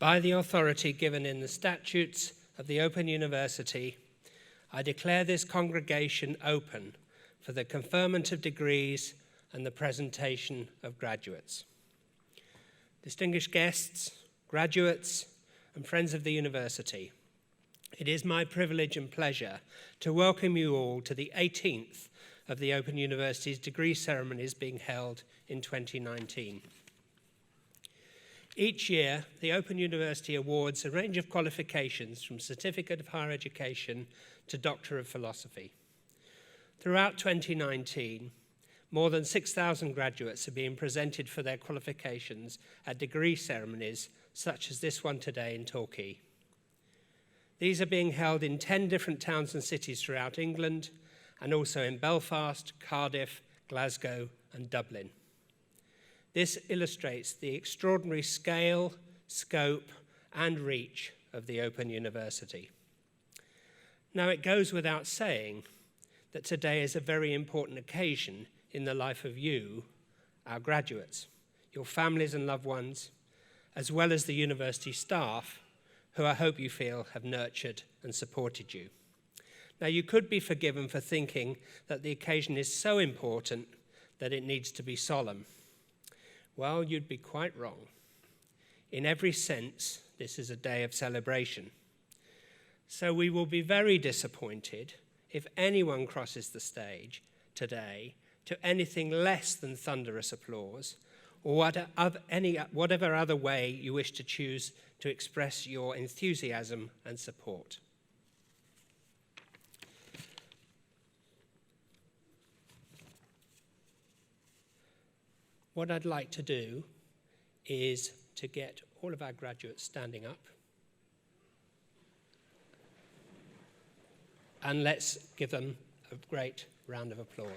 By the authority given in the statutes of the Open University, I declare this congregation open for the conferment of degrees and the presentation of graduates. Distinguished guests, graduates, and friends of the university, it is my privilege and pleasure to welcome you all to the 18th of the Open University's degree ceremonies being held in 2019. Each year, the Open University awards a range of qualifications from Certificate of Higher Education to Doctor of Philosophy. Throughout 2019, more than 6,000 graduates are being presented for their qualifications at degree ceremonies such as this one today in Torquay. These are being held in 10 different towns and cities throughout England, and also in Belfast, Cardiff, Glasgow, and Dublin. This illustrates the extraordinary scale, scope, and reach of the Open University. Now, it goes without saying that today is a very important occasion in the life of you, our graduates, your families and loved ones, as well as the university staff, who I hope you feel have nurtured and supported you. Now, you could be forgiven for thinking that the occasion is so important that it needs to be solemn. Well, you'd be quite wrong. In every sense, this is a day of celebration. So we will be very disappointed if anyone crosses the stage today to anything less than thunderous applause or whatever other way you wish to choose to express your enthusiasm and support. What I'd like to do is to get all of our graduates standing up. And let's give them a great round of applause.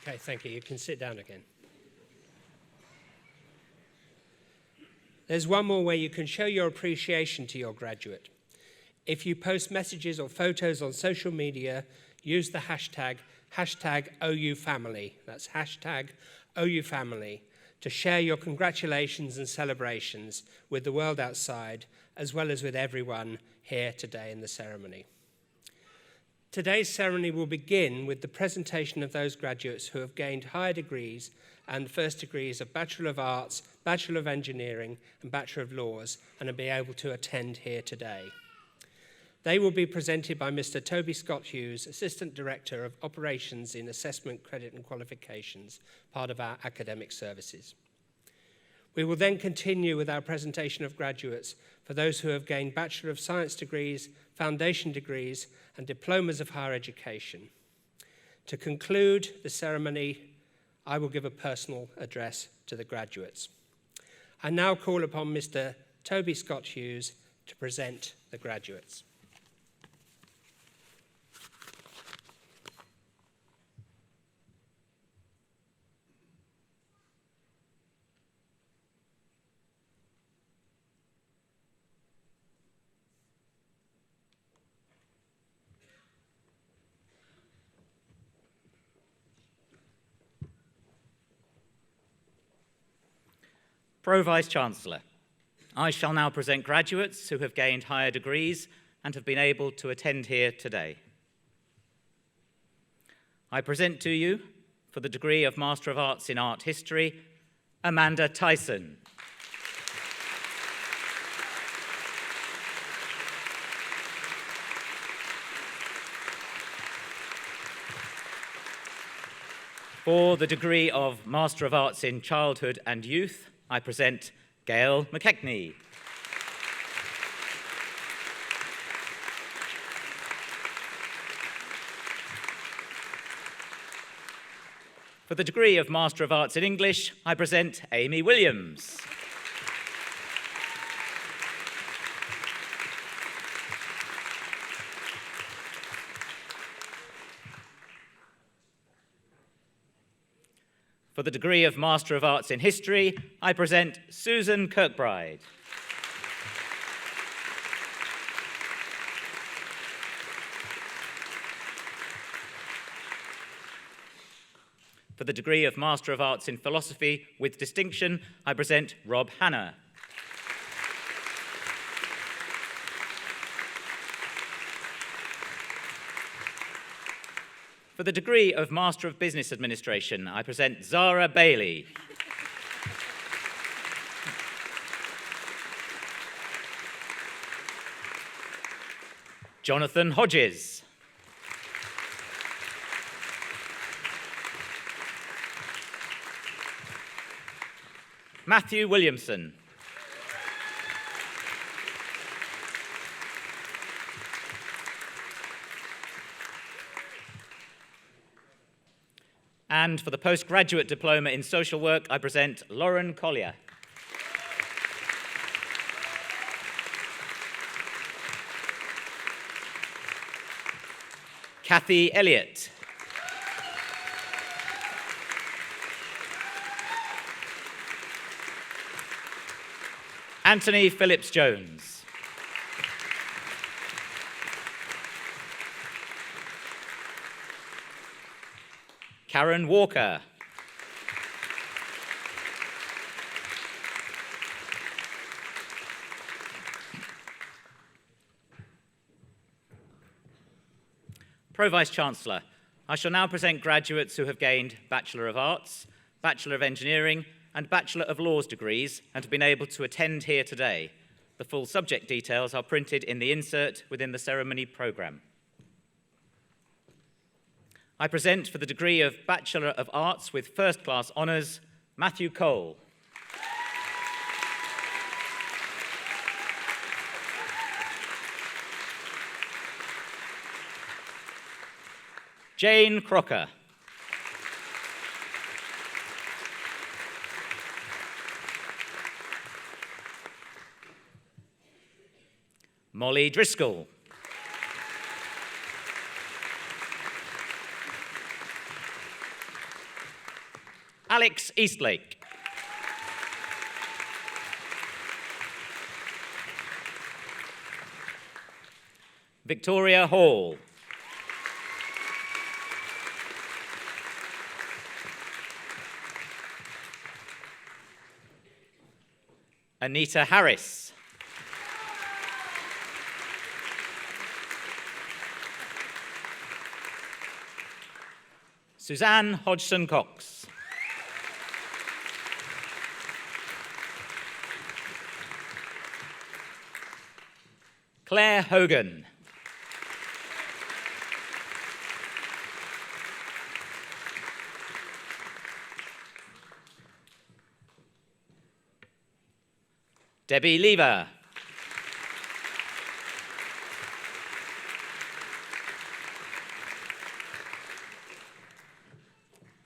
Okay, thank you. You can sit down again. There's one more way you can show your appreciation to your graduate. If you post messages or photos on social media, use the hashtag #OUFamily. That's hashtag #OUFamily to share your congratulations and celebrations with the world outside, as well as with everyone here today in the ceremony. Today's ceremony will begin with the presentation of those graduates who have gained higher degrees and first degrees of Bachelor of Arts, Bachelor of Engineering, and Bachelor of Laws, and will be able to attend here today. They will be presented by Mr. Toby Scott Hughes, Assistant Director of Operations in Assessment, Credit and Qualifications, part of our academic services. We will then continue with our presentation of graduates for those who have gained Bachelor of Science degrees, foundation degrees, and diplomas of higher education. To conclude the ceremony, I will give a personal address to the graduates. I now call upon Mr. Toby Scott Hughes to present the graduates. Pro-Vice-Chancellor, I shall now present graduates who have gained higher degrees and have been able to attend here today. I present to you, for the degree of Master of Arts in Art History, Amanda Tyson. For the degree of Master of Arts in Childhood and Youth, I present Gail McKechnie. For the degree of Master of Arts in English, I present Amy Williams. For the degree of Master of Arts in History, I present Susan Kirkbride. For the degree of Master of Arts in Philosophy with Distinction, I present Rob Hanna. For the degree of Master of Business Administration, I present Zara Bailey. Jonathan Hodges. Matthew Williamson. And for the postgraduate diploma in social work, I present Lauren Collier. Kathy Elliott. Anthony Phillips-Jones. Karen Walker. Pro-Vice-Chancellor, I shall now present graduates who have gained Bachelor of Arts, Bachelor of Engineering, and Bachelor of Laws degrees and have been able to attend here today. The full subject details are printed in the insert within the ceremony programme. I present for the degree of Bachelor of Arts with first-class honours, Matthew Cole. Jane Crocker. Molly Driscoll. Alex Eastlake. Victoria Hall. Anita Harris. Suzanne Hodgson-Cox. Claire Hogan. Debbie Lever.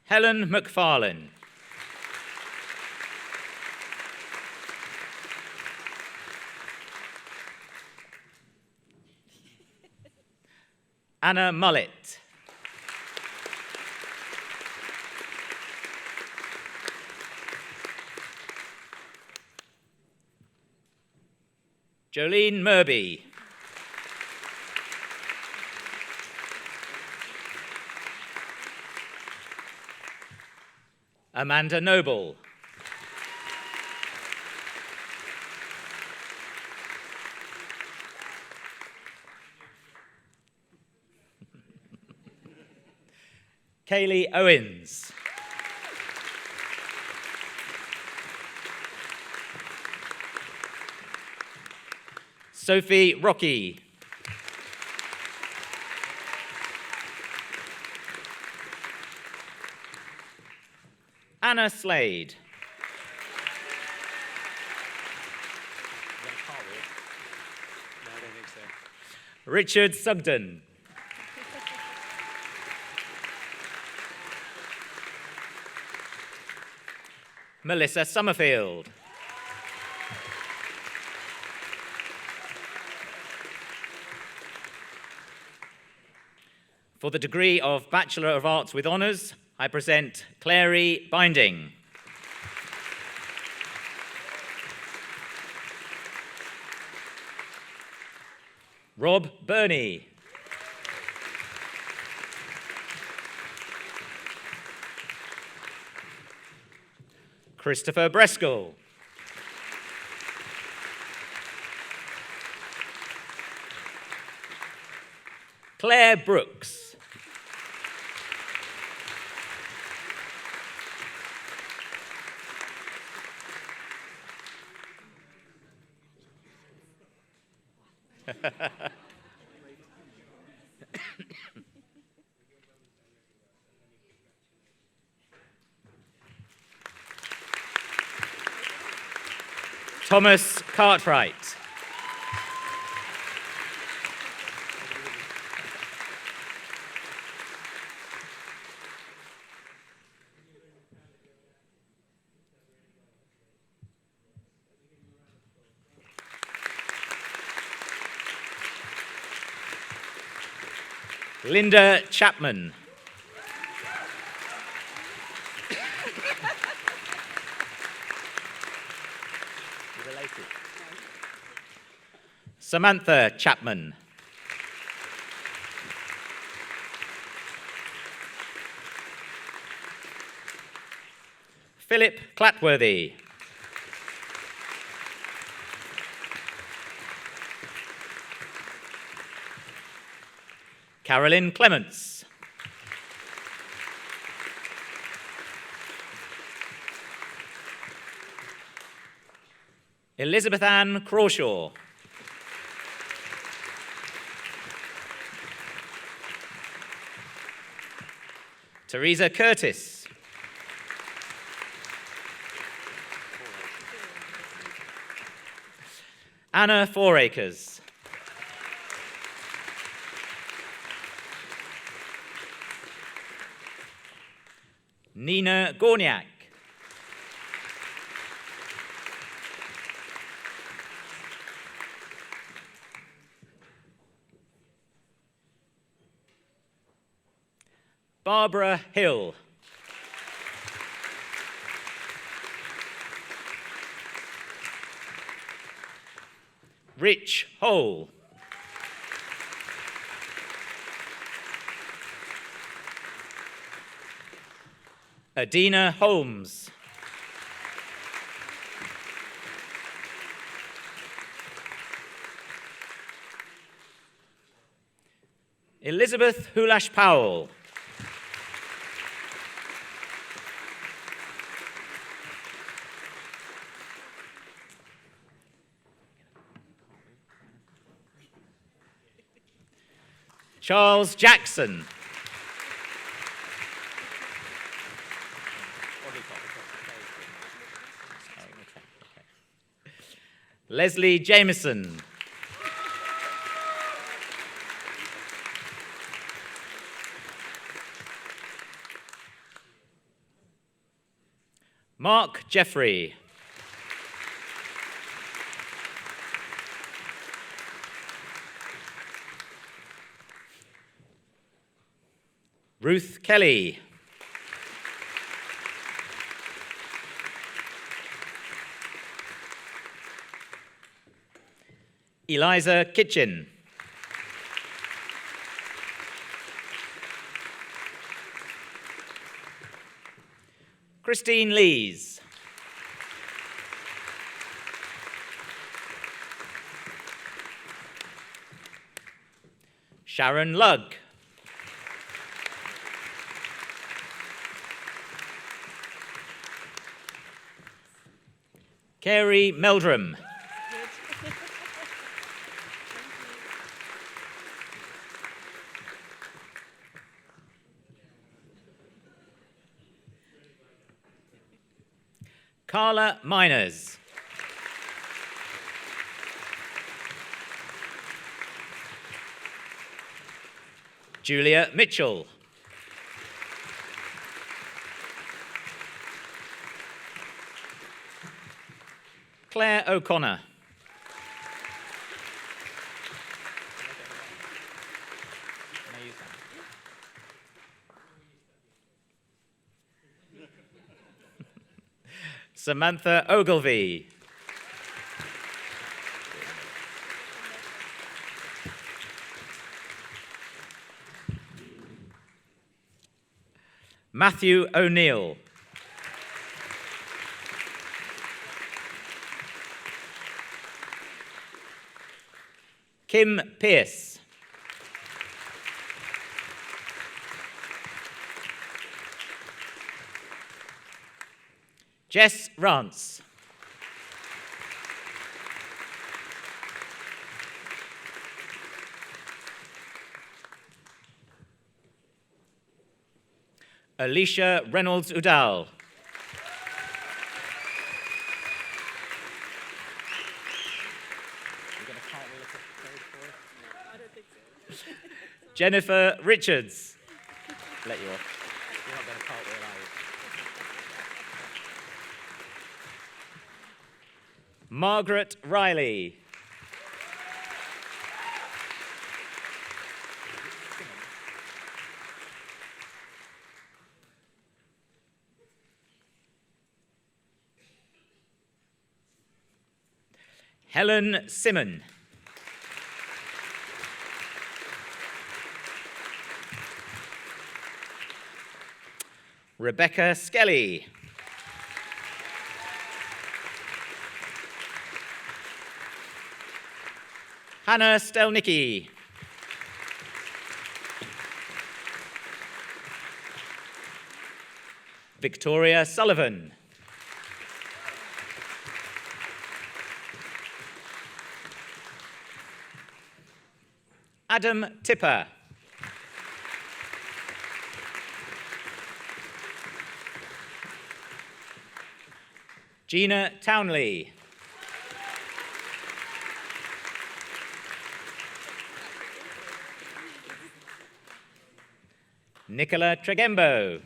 Helen McFarlane. Anna Mullett. Jolene Murby. Amanda Noble. Kaylee Owens. Sophie Rocky. Anna Slade. Richard Sugden. Melissa Summerfield. For the degree of Bachelor of Arts with Honours, I present Clary Binding. Rob Burney. Christopher Breskel. Claire Brooks. Thomas Cartwright. Linda Chapman. Samantha Chapman. Philip Clatworthy. Carolyn Clements. Elizabeth Ann Crawshaw. Teresa Curtis. Anna Fouracres. Nina Gorniak. Barbara Hill. Rich Hole. Adina Holmes. Elizabeth Hulash Powell. Charles Jackson. Leslie Jameson. Mark Jeffrey. Ruth Kelly. Eliza Kitchen. Christine Lees. Sharon Lugg. Carey Meldrum. Carla Miners. Julia Mitchell. Claire O'Connor. Samantha Ogilvie. Matthew O'Neill. Kim Pearce. Jess Rance. Alicia Reynolds Udall. Jennifer Richards. Let you off. You're not going to cartwheel, are you? Margaret Riley. Helen Simon. Rebecca Skelly. Hannah Stelnicki. Victoria Sullivan. Adam Tipper. Gina Townley. Nicola Tregembo.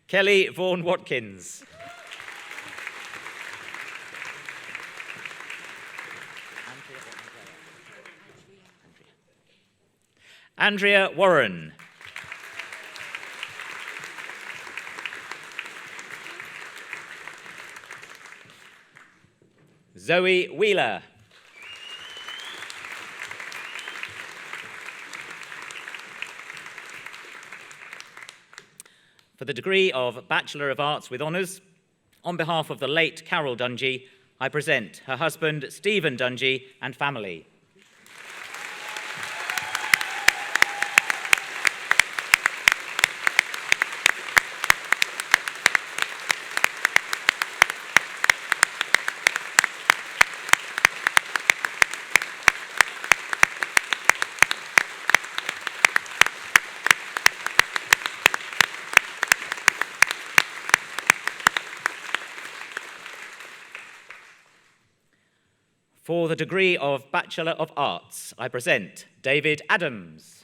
Kelly Vaughan Watkins. Andrea Warren. Zoe Wheeler. For the degree of Bachelor of Arts with Honours, on behalf of the late Carol Dungy, I present her husband, Stephen Dungy, and family. For the degree of Bachelor of Arts, I present David Adams.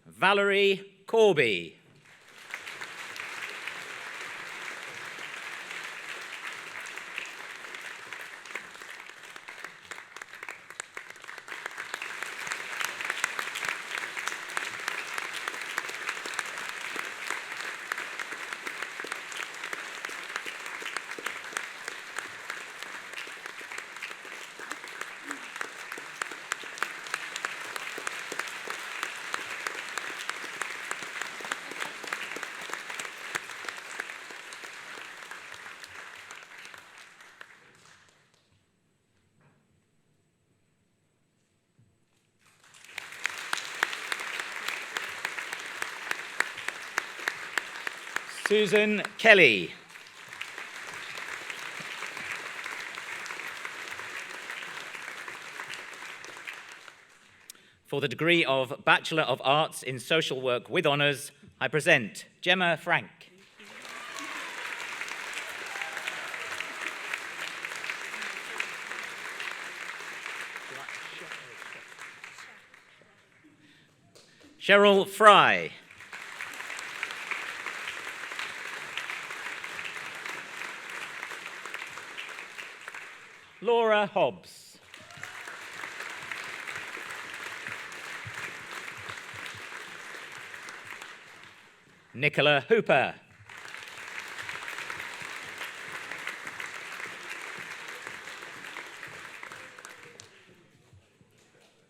Valerie Corby. Susan Kelly. For the degree of Bachelor of Arts in Social Work with Honours, I present Gemma Frank. Cheryl Fry. Laura Hobbs. Nicola Hooper.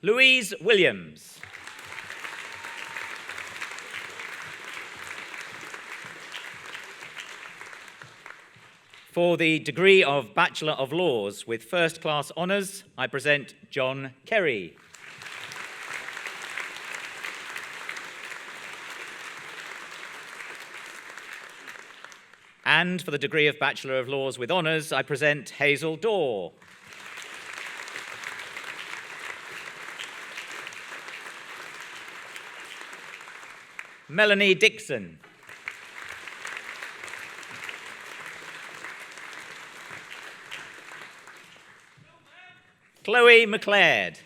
Louise Williams. For the degree of Bachelor of Laws with first-class honours, I present John Kerry. And for the degree of Bachelor of Laws with honours, I present Hazel Daw. Melanie Dixon. Chloe McLeod.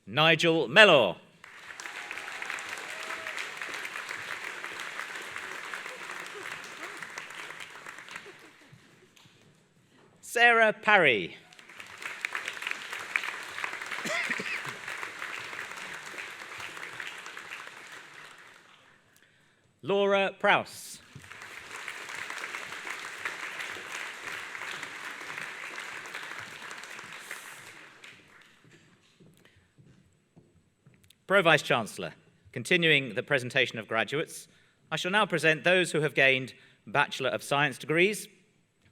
Nigel Mellor. Sarah Parry. Laura Prowse. Pro-Vice-Chancellor, continuing the presentation of graduates, I shall now present those who have gained Bachelor of Science degrees,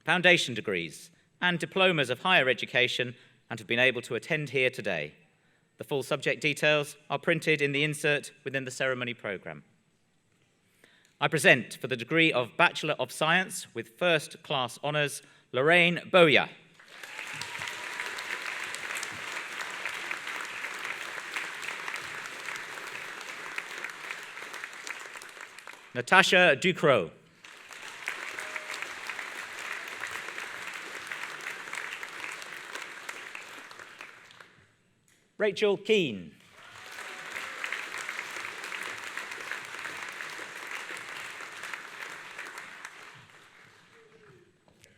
foundation degrees, and diplomas of higher education and have been able to attend here today. The full subject details are printed in the insert within the ceremony programme. I present for the degree of Bachelor of Science with first-class honours, Lorraine Bowyer. Natasha Ducrot. Rachel Keane.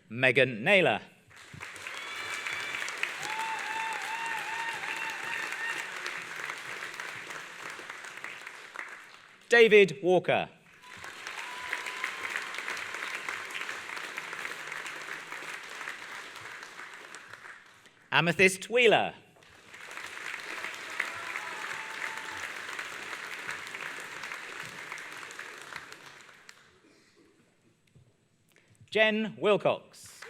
Megan Naylor. David Walker. Amethyst Wheeler. Jen Wilcox.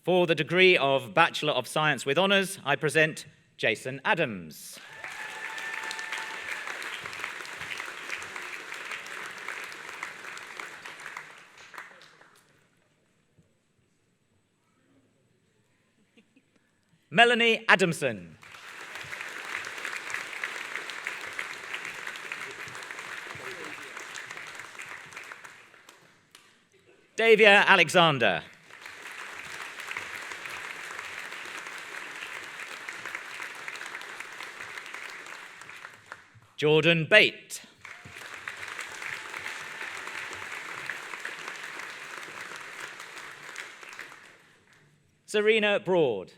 For the degree of Bachelor of Science with honours, I present Jason Adams. Melanie Adamson. Davia Alexander. Jordan Bate. Serena Broad.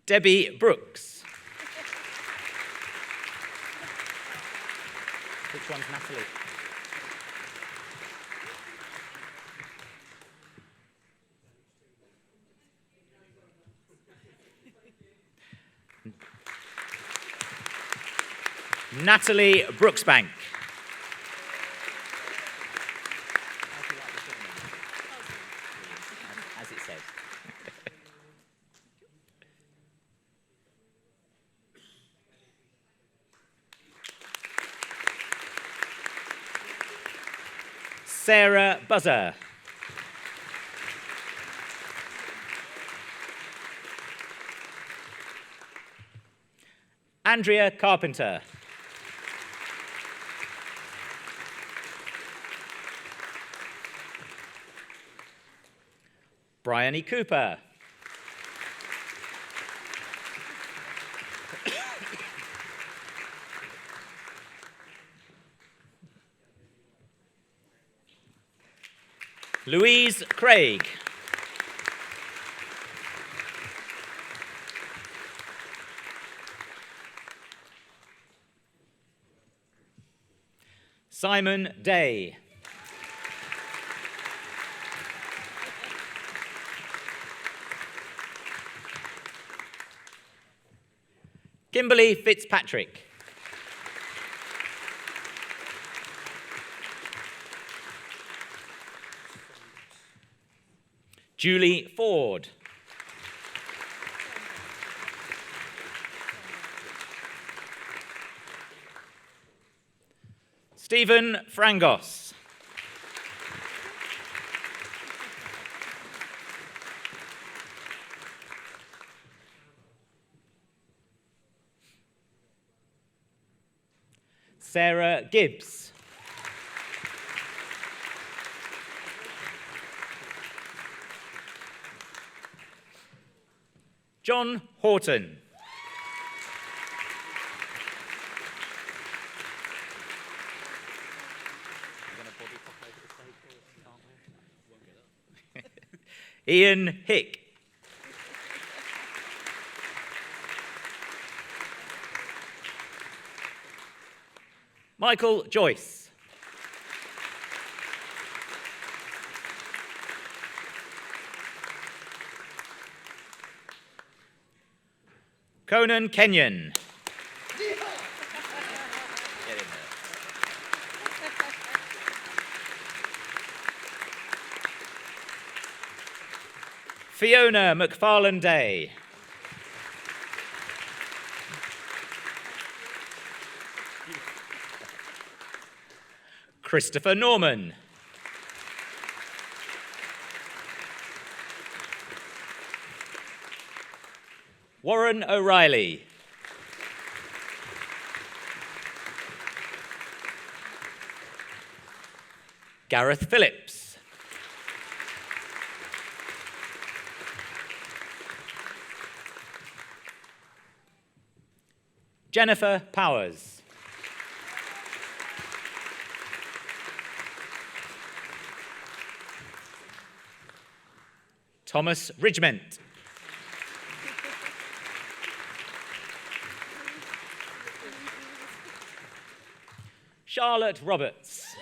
Debbie Brooks. Which one's Natalie? Natalie Brooksbank. As it says. Sarah Buzzer. Andrea Carpenter. Bryony Cooper. Louise Craig. Simon Day. Kimberly Fitzpatrick. Julie Ford. Stephen Frangos. Sarah Gibbs. John Horton. Ian Hick. Michael Joyce. Conan Kenyon. Get in there. Fiona McFarlane Day. Christopher Norman. Warren O'Reilly. Gareth Phillips. Jennifer Powers. Thomas Ridgement. Charlotte Roberts.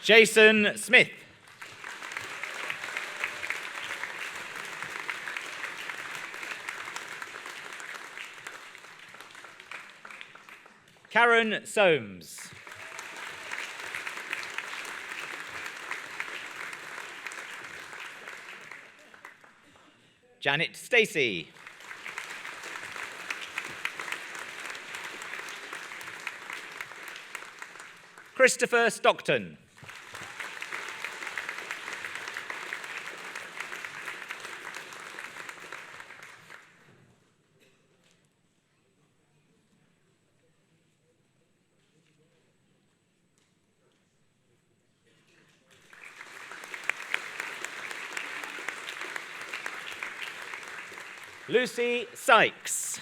Jason Smith. Karen Soames. Janet Stacey. Christopher Stockton. Lucy Sykes.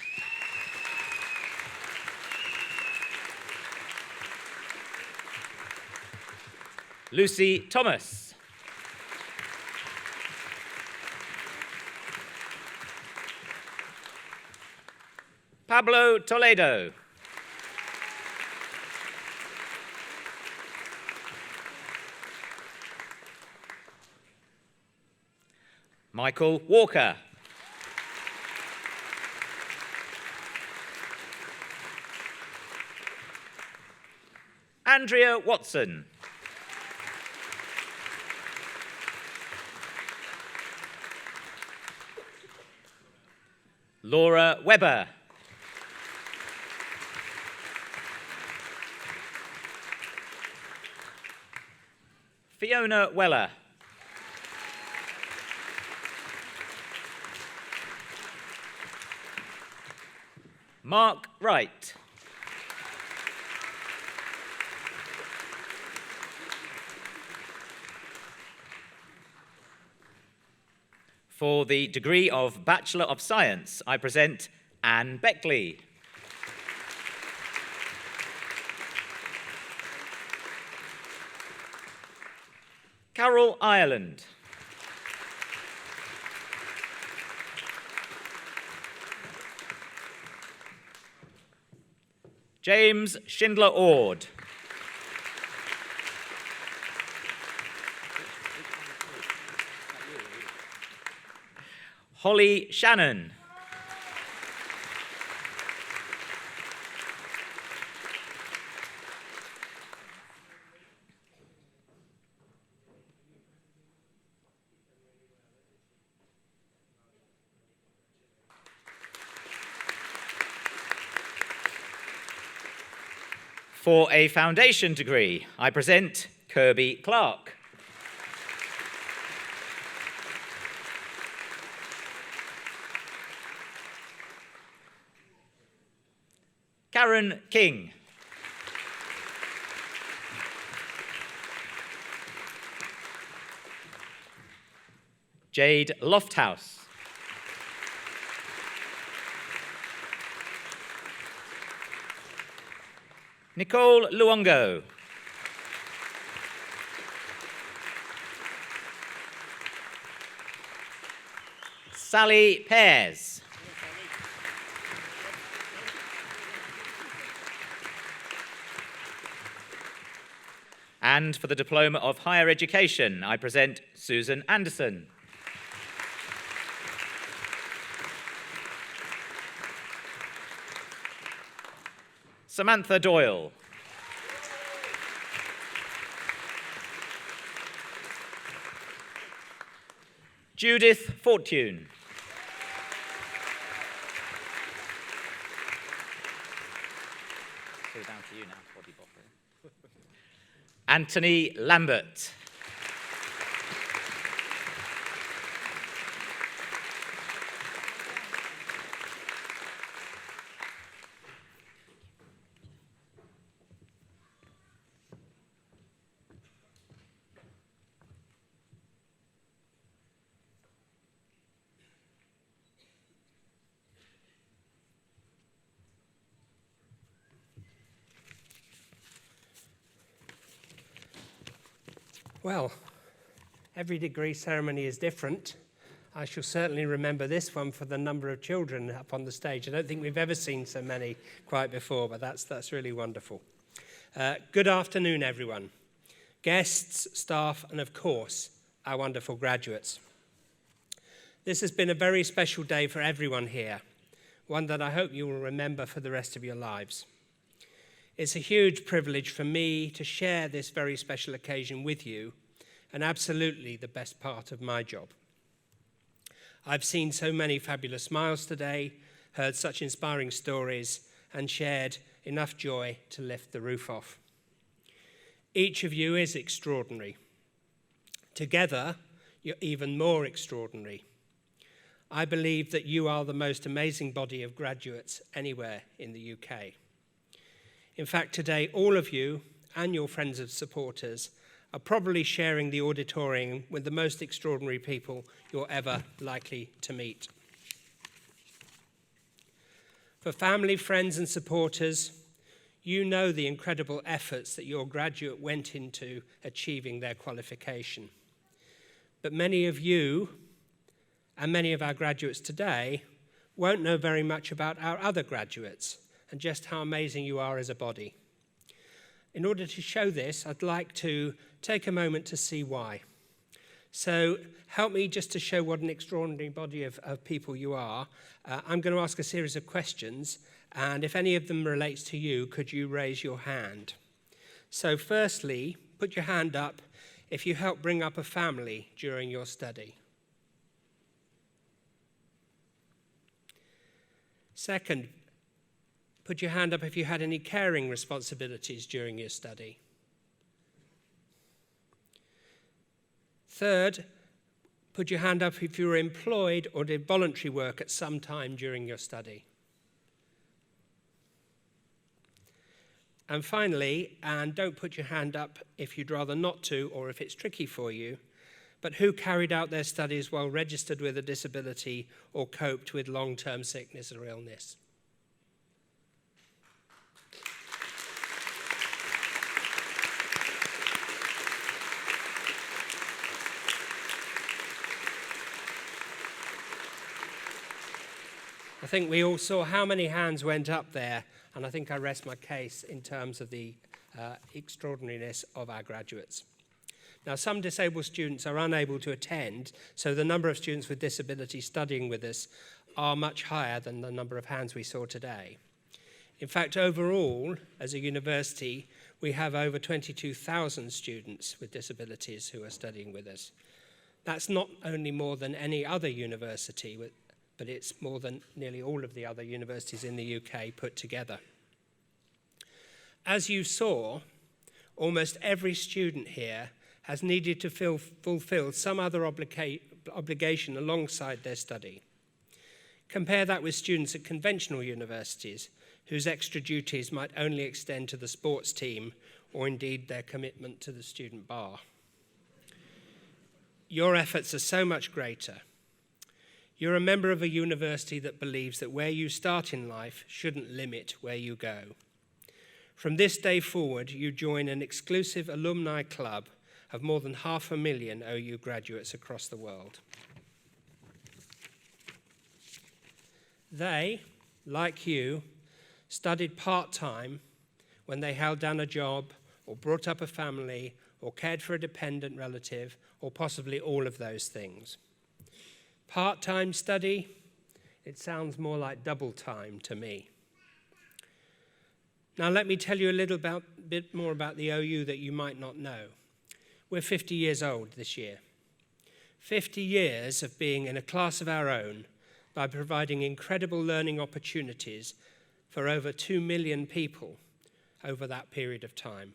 Lucy Thomas. Pablo Toledo. Michael Walker. Andrea Watson. Laura Webber. Fiona Weller. Mark Wright. For the degree of Bachelor of Science, I present Anne Beckley. Carol Ireland. James Schindler-Ord. Holly Shannon. For a foundation degree, I present Kirby Clark. Karen King. Jade Lofthouse. Nicole Luongo. Sally Pears. And for the Diploma of Higher Education, I present Susan Anderson. Samantha Doyle. Judith Fortune. So down to you now, body bottle. Anthony Lambert. Well, every degree ceremony is different. I shall certainly remember this one for the number of children up on the stage. I don't think we've ever seen so many quite before, but that's really wonderful. Good afternoon, everyone. Guests, staff, and of course, our wonderful graduates. This has been a very special day for everyone here, one that I hope you will remember for the rest of your lives. It's a huge privilege for me to share this very special occasion with you, and absolutely the best part of my job. I've seen so many fabulous smiles today, heard such inspiring stories, and shared enough joy to lift the roof off. Each of you is extraordinary. Together, you're even more extraordinary. I believe that you are the most amazing body of graduates anywhere in the UK. In fact, today, all of you and your friends and supporters are probably sharing the auditorium with the most extraordinary people you're ever likely to meet. For family, friends, and supporters, you know the incredible efforts that your graduate went into achieving their qualification. But many of you, and many of our graduates today, won't know very much about our other graduates and just how amazing you are as a body. In order to show this, I'd like to take a moment to see why. So help me just to show what an extraordinary body of people you are. I'm going to ask a series of questions, and if any of them relates to you, could you raise your hand? So firstly, put your hand up if you helped bring up a family during your study. Second, put your hand up if you had any caring responsibilities during your study. Third, put your hand up if you were employed or did voluntary work at some time during your study. And finally, and don't put your hand up if you'd rather not to or if it's tricky for you, but who carried out their studies while registered with a disability or coped with long-term sickness or illness. I think we all saw how many hands went up there, and I think I rest my case in terms of the extraordinariness of our graduates. Now, some disabled students are unable to attend, so the number of students with disabilities studying with us are much higher than the number of hands we saw today. In fact, overall, as a university, we have over 22,000 students with disabilities who are studying with us. That's not only more than any other university, but it's more than nearly all of the other universities in the UK put together. As you saw, almost every student here has needed to fulfill some other obligation alongside their study. Compare that with students at conventional universities, whose extra duties might only extend to the sports team or indeed their commitment to the student bar. Your efforts are so much greater. You're a member of a university that believes that where you start in life shouldn't limit where you go. From this day forward, you join an exclusive alumni club of more than 500,000 OU graduates across the world. They, like you, studied part-time when they held down a job or brought up a family or cared for a dependent relative or possibly all of those things. Part-time study, it sounds more like double time to me. Now let me tell you a bit more about the OU that you might not know. We're 50 years old this year. 50 years of being in a class of our own by providing incredible learning opportunities for over 2 million people over that period of time.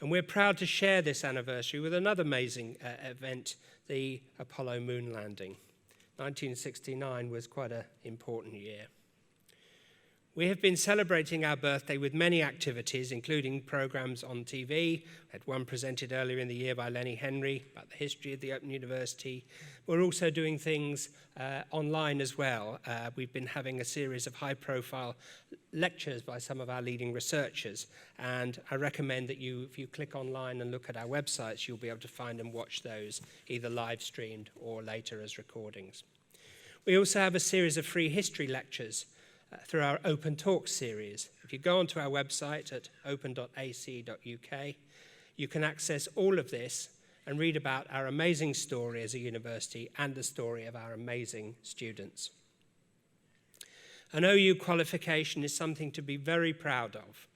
And we're proud to share this anniversary with another amazing event, the Apollo moon landing. 1969 was quite an important year. We have been celebrating our birthday with many activities, including programs on TV. We had one presented earlier in the year by Lenny Henry about the history of the Open University. We're also doing things online as well. We've been having a series of high-profile lectures by some of our leading researchers, and I recommend that if you click online and look at our websites, you'll be able to find and watch those either live-streamed or later as recordings. We also have a series of free history lectures through our Open Talks series. If you go onto our website at open.ac.uk, you can access all of this and read about our amazing story as a university and the story of our amazing students. An OU qualification is something to be very proud of,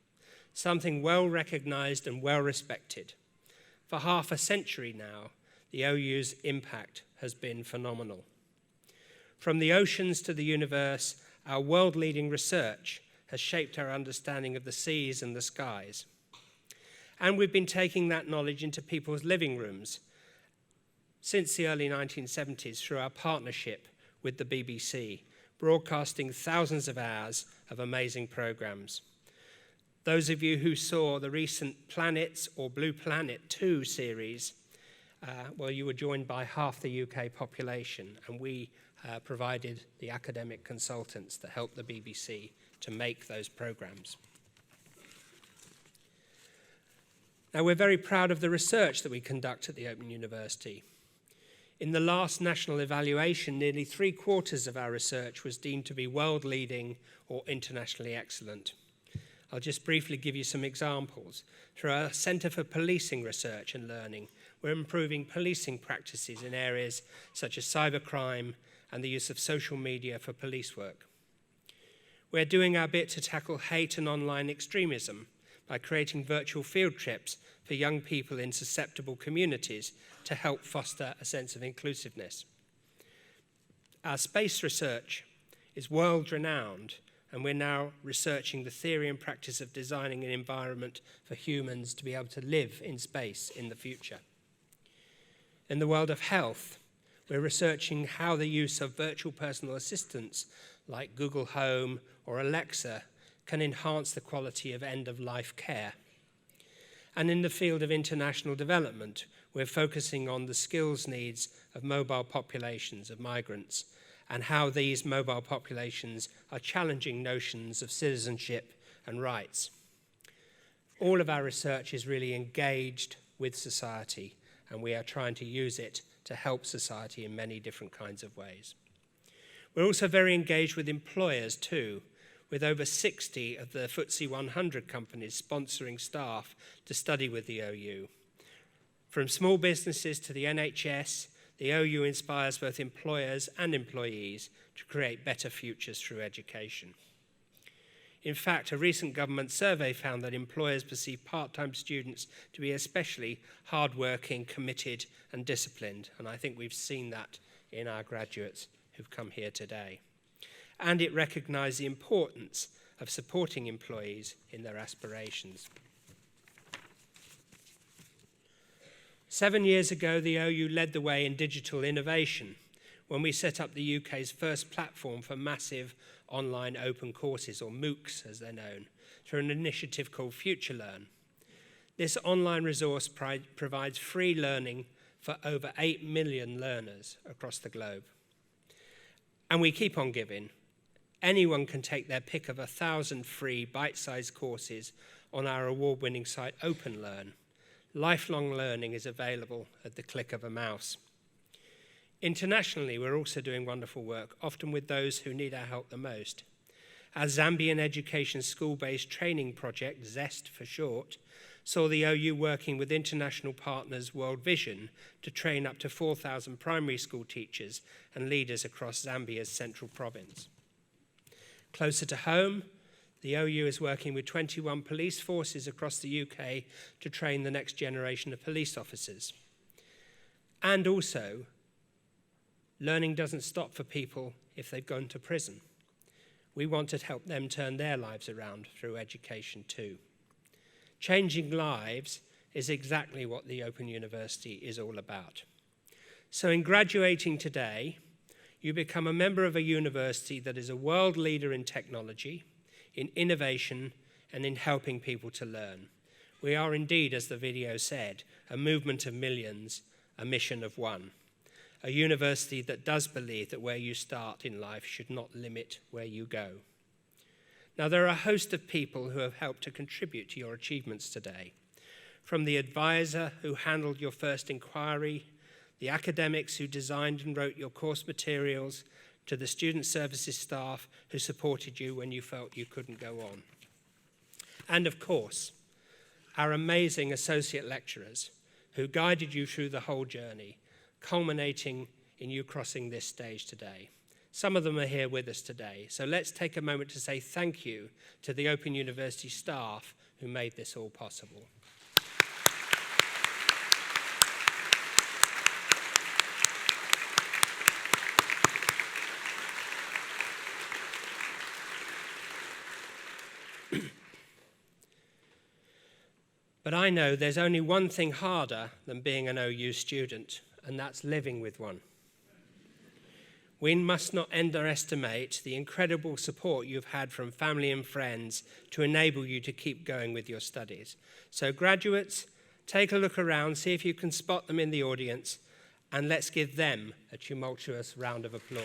something well recognized and well respected. For half a century now, the OU's impact has been phenomenal. From the oceans to the universe, our world-leading research has shaped our understanding of the seas and the skies. And we've been taking that knowledge into people's living rooms since the early 1970s through our partnership with the BBC, broadcasting thousands of hours of amazing programs. Those of you who saw the recent Planets or Blue Planet 2 series, well, you were joined by half the UK population, and we provided the academic consultants that helped the BBC to make those programs. Now, we're very proud of the research that we conduct at the Open University. In the last national evaluation, nearly 3/4 of our research was deemed to be world-leading or internationally excellent. I'll just briefly give you some examples. Through our Centre for Policing Research and Learning, we're improving policing practices in areas such as cybercrime and the use of social media for police work. We're doing our bit to tackle hate and online extremism by creating virtual field trips for young people in susceptible communities to help foster a sense of inclusiveness. Our space research is world-renowned, and we're now researching the theory and practice of designing an environment for humans to be able to live in space in the future. In the world of health, we're researching how the use of virtual personal assistants like Google Home or Alexa can enhance the quality of end-of-life care. And in the field of international development, we're focusing on the skills needs of mobile populations of migrants and how these mobile populations are challenging notions of citizenship and rights. All of our research is really engaged with society, and we are trying to use it to help society in many different kinds of ways. We're also very engaged with employers too, with over 60 of the FTSE 100 companies sponsoring staff to study with the OU. From small businesses to the NHS, the OU inspires both employers and employees to create better futures through education. In fact, a recent government survey found that employers perceive part-time students to be especially hard-working, committed, and disciplined, and I think we've seen that in our graduates who've come here today. And it recognised the importance of supporting employees in their aspirations. 7 years ago, the OU led the way in digital innovation when we set up the UK's first platform for massive online open courses, or MOOCs as they're known, through an initiative called FutureLearn. This online resource provides free learning for over 8 million learners across the globe. And we keep on giving. Anyone can take their pick of 1,000 free bite-sized courses on our award-winning site OpenLearn. Lifelong learning is available at the click of a mouse. Internationally, we're also doing wonderful work, often with those who need our help the most. Our Zambian education school-based training project, ZEST for short, saw the OU working with international partners World Vision to train up to 4,000 primary school teachers and leaders across Zambia's central province. Closer to home, the OU is working with 21 police forces across the UK to train the next generation of police officers. And also, learning doesn't stop for people if they've gone to prison. We want to help them turn their lives around through education too. Changing lives is exactly what the Open University is all about. So in graduating today, you become a member of a university that is a world leader in technology, in innovation, and in helping people to learn. We are indeed, as the video said, a movement of millions, a mission of one. A university that does believe that where you start in life should not limit where you go. Now, there are a host of people who have helped to contribute to your achievements today. From the advisor who handled your first inquiry, the academics who designed and wrote your course materials, to the student services staff who supported you when you felt you couldn't go on. And of course, our amazing associate lecturers who guided you through the whole journey, culminating in you crossing this stage today. Some of them are here with us today, so let's take a moment to say thank you to the Open University staff who made this all possible. But I know there's only one thing harder than being an OU student, and that's living with one. We must not underestimate the incredible support you've had from family and friends to enable you to keep going with your studies. So graduates, take a look around, see if you can spot them in the audience, and let's give them a tumultuous round of applause.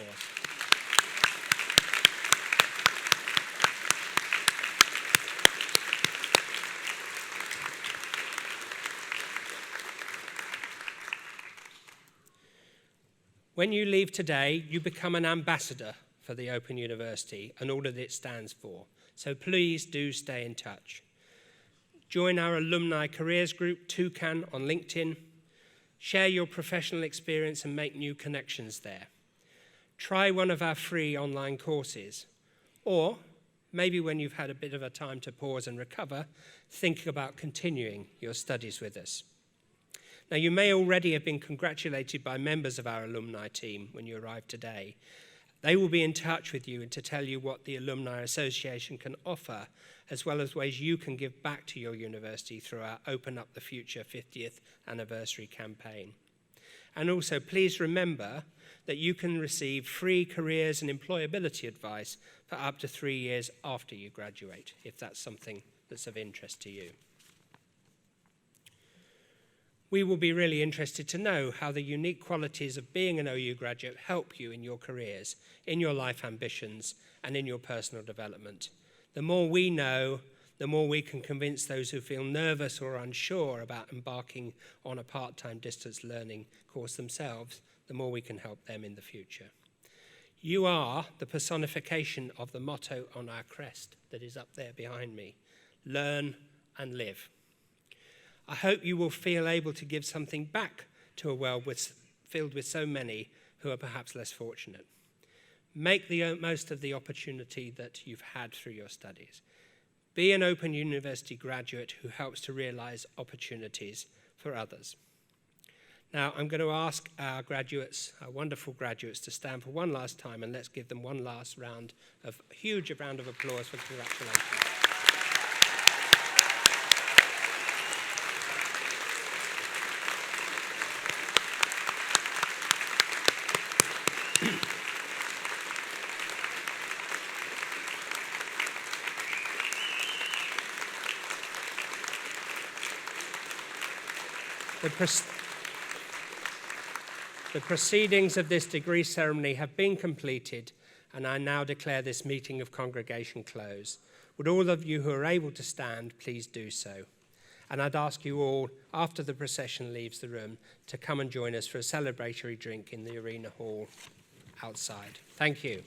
When you leave today, you become an ambassador for the Open University and all that it stands for. So please do stay in touch. Join our alumni careers group, Toucan, on LinkedIn. Share your professional experience and make new connections there. Try one of our free online courses. Or maybe when you've had a bit of a time to pause and recover, think about continuing your studies with us. Now, you may already have been congratulated by members of our alumni team when you arrived today. They will be in touch with you and to tell you what the Alumni Association can offer, as well as ways you can give back to your university through our Open Up the Future 50th anniversary campaign. And also, please remember that you can receive free careers and employability advice for up to 3 years after you graduate, if that's something that's of interest to you. We will be really interested to know how the unique qualities of being an OU graduate help you in your careers, in your life ambitions, and in your personal development. The more we know, the more we can convince those who feel nervous or unsure about embarking on a part-time distance learning course themselves, the more we can help them in the future. You are the personification of the motto on our crest that is up there behind me: learn and live. I hope you will feel able to give something back to a world filled with so many who are perhaps less fortunate. Make the most of the opportunity that you've had through your studies. Be an Open University graduate who helps to realize opportunities for others. Now, I'm going to ask our graduates, our wonderful graduates, to stand for one last time, and let's give them one last huge round of applause for congratulations. The proceedings of this degree ceremony have been completed, and I now declare this meeting of congregation closed. Would all of you who are able to stand please do so? And I'd ask you all, after the procession leaves the room, to come and join us for a celebratory drink in the arena hall outside. Thank you.